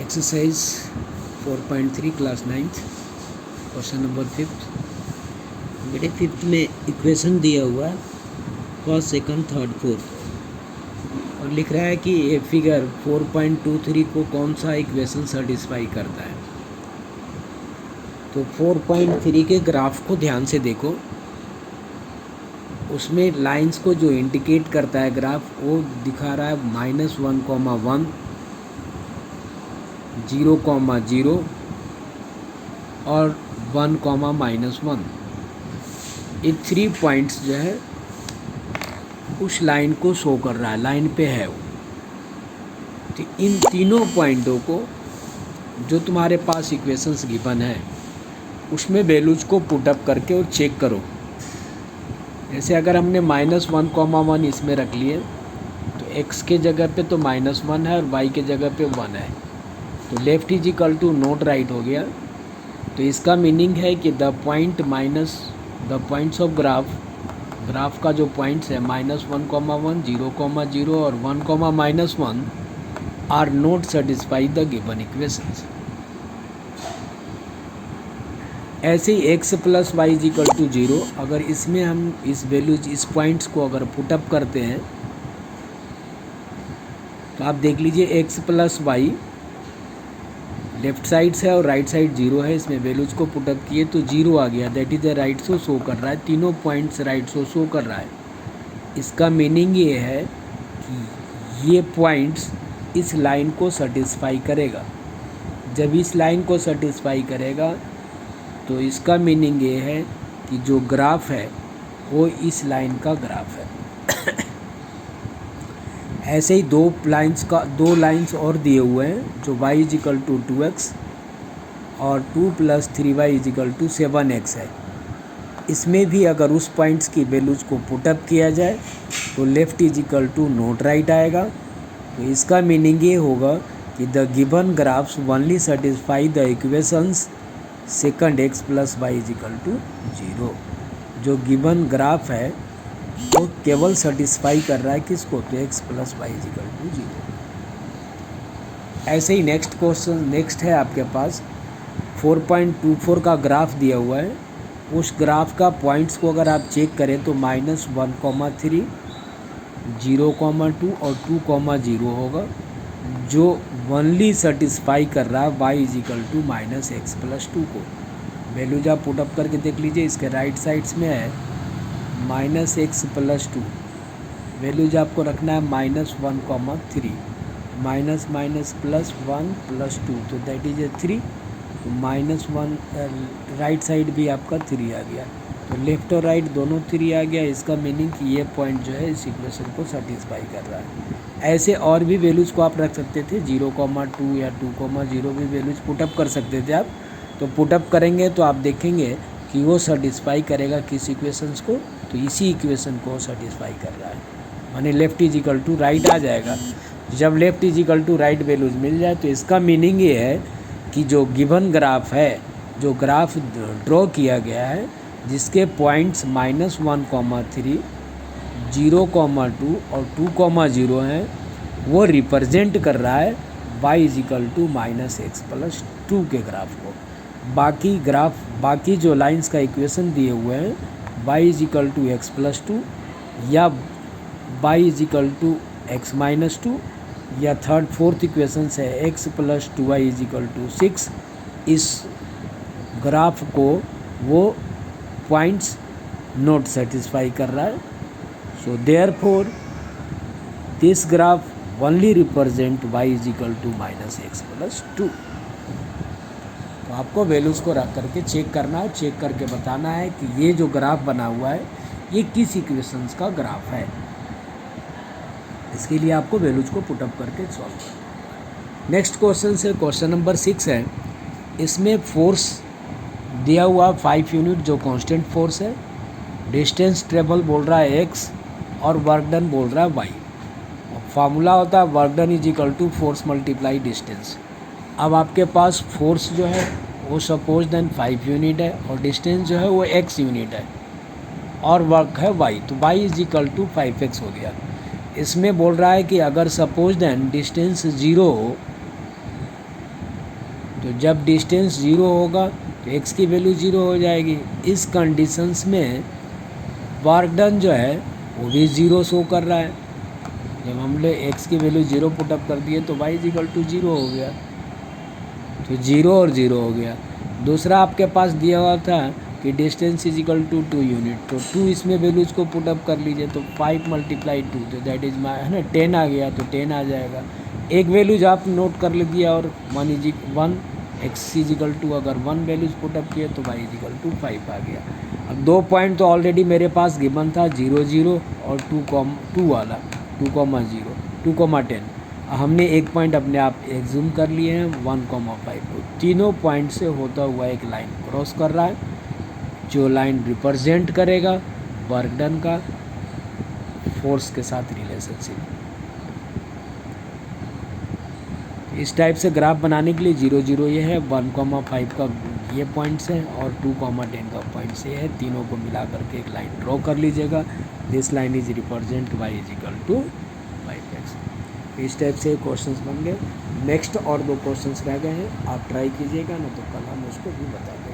Exercise 4.3 class 9th question number 5th। बेटे 5th में equation दिया हुआ है फर्स्ट सेकंड थर्ड फोर्थ और लिख रहा है कि ये फिगर 4.23 को कौन सा इक्वेशन सेटिस्फाई करता है। तो 4.3 के ग्राफ को ध्यान से देखो, उसमें लाइंस को जो इंडिकेट करता है ग्राफ वो दिखा रहा है -1,1 0,0 और 1,-1। ये 3 पॉइंट्स जो है उस लाइन को शो कर रहा है, लाइन पे है वो। तो इन तीनों पॉइंटों को जो तुम्हारे पास इक्वेशंस गिवन है उसमें वैल्यूज को पुट अप करके और चेक करो। जैसे अगर हमने -1,1 इसमें रख लिए तो x के जगह पे तो -1 है और y के जगह पे 1 है, तो left is equal to not right हो गया। तो इसका मीनिंग है कि द पॉइंट्स ऑफ ग्राफ का जो पॉइंट्स है -1,1 0,0 और 1,-1 are not satisfy the given equations. ऐसे ही x + y = 0, अगर इसमें हम इस वैल्यूज इस पॉइंट्स को अगर पुटअप करते हैं तो आप देख लीजिए x + y लेफ्ट साइड से और राइट साइड 0 है, इसमें वैल्यूज को पुटअप किए तो 0 आ गया, that is the right show कर रहा है। तीनों पॉइंट्स राइट शो कर रहा है। इसका मीनिंग ये है कि ये पॉइंट्स इस लाइन को सेटिस्फाई करेगा। जब इस लाइन को सेटिस्फाई करेगा तो इसका मीनिंग ये है कि जो ग्राफ है वो इस लाइन का ग्राफ है। ऐसे ही दो लाइंस और दिए हुए हैं जो y = 2x और 2 + 3y = 7x है। इसमें भी अगर उस पॉइंट्स की वैल्यूज को पुटअप किया जाए तो left is equal to not right आएगा। तो इसका मीनिंग ये होगा कि the given graphs only satisfy the equations second x + y = 0। जो गिवन ग्राफ है वो केवल सेटिस्फाई कर रहा है किसको, तो x + y = 0। ऐसे ही नेक्स्ट है आपके पास 4.24 का ग्राफ दिया हुआ है। उस ग्राफ का पॉइंट्स को अगर आप चेक करें तो -1,3 0,2 और 2,0 होगा, जो ओनली सेटिस्फाई कर रहा है y = -x + 2 को। वैल्यूज आप पुटअप करके देख लीजिए, इसके राइट साइड्स में है -x + 2, वैल्यूज आपको रखना है -1,3 माइनस +1 + 2, तो दैट इज 3। तो -1 राइट साइड भी आपका 3 आ गया, तो लेफ्ट और राइट दोनों 3 आ गया। इसका मीनिंग कि ये पॉइंट जो है इस इक्वेशन को सेटिस्फाई कर रहा है। ऐसे और भी वैल्यूज को आप रख सकते थे, 0,2 या 2,0 भी वैल्यूज पुटअप कर सकते थे आप। तो पुटअप करेंगे तो आप देखेंगे कि वो सेटिस्फाई करेगा किस इक्वेशंस को, तो इसी इक्वेशन को सेटिस्फाई कर रहा है, माने left is equal to right आ जाएगा। जब left is equal to right values मिल जाए तो इसका मीनिंग ये है कि जो गिवन ग्राफ है, जो ग्राफ ड्रॉ किया गया है जिसके पॉइंट्स -1,3 0,2 और 2,0 हैं, वो रिप्रेजेंट कर रहा है y = -x + 2 के ग्राफ को। बाकी जो लाइंस का इक्वेशन दिए हुए हैं y = x + 2 या y = x - 2 या थर्ड फोर्थ इक्वेशन है x + 2y = 6, इस ग्राफ को वो पॉइंट्स नॉट सेटिस्फाई कर रहा है। So therefore this graph only represent y = -x + 2। तो आपको वैल्यूज़ को रख करके चेक करना है, चेक करके बताना है कि ये जो ग्राफ बना हुआ है ये किस इक्वेशंस का ग्राफ है। इसके लिए आपको वैल्यूज को पुटअप करके सॉल्व करना है। नेक्स्ट क्वेश्चन से क्वेश्चन नंबर 6 है। इसमें फोर्स दिया हुआ 5 यूनिट जो कांस्टेंट फोर्स है, डिस्टेंस ट्रेवल बोल रहा है x और वर्क डन बोल रहा है y। फार्मूला होता है वर्क डन = फोर्स × डिस्टेंस। अब आपके पास फोर्स जो है वो सपोज देन 5 यूनिट है और डिस्टेंस जो है वो x यूनिट है और वर्क है y, तो y = 5x हो गया। इसमें बोल रहा है कि अगर सपोज देन डिस्टेंस 0 हो तो जब डिस्टेंस 0 होगा तो x की वैल्यू 0 हो जाएगी। इस कंडीशंस में वर्क डन जो है वो भी 0 शो कर रहा है। जब हमने x की वैल्यू 0 पुटअप कर दिए तो y इक्वल टू 0 हो गया, तो 0 और 0 हो गया। दूसरा आपके पास दिया हुआ था कि distance is equal to 2 unit, तो 2 इसमें वैल्यूज को पुटअप कर लीजिए, तो 5 × 2 तो दैट इज है ना 10 आ गया, तो 10 आ जाएगा। एक वैल्यूज आप नोट कर लीजिए और 1 x इज इक्वल टू अगर 1 वैल्यूज पुटअप किए तो y इज इक्वल टू 5 आ गया। अब 2 पॉइंट तो ऑलरेडी मेरे पास गिवन था 0 0 और 2 वाला 2,0 2,10। हमने एक पॉइंट अपने आप एग्जूम कर लिए हैं 1,5। तो तीनों पॉइंट से होता हुआ एक लाइन क्रॉस कर रहा है, जो लाइन रिप्रेजेंट करेगा वर्क डन का फोर्स के साथ रिलेशनशिप। इस टाइप से ग्राफ बनाने के लिए 0 0 ये है, 1,5 का ये पॉइंट्स है और 2,10 का पॉइंट्स ये है, तीनों को मिला करके एक लाइन ड्रॉ कर लीजिएगा। This line is represent y is equal to 5x। इस टाइप से क्वेश्चंस बन गए। नेक्स्ट और 2 क्वेश्चंस रह गए हैं, आप ट्राई कीजिएगा ना तो कल हम उसको भी बता देंगे।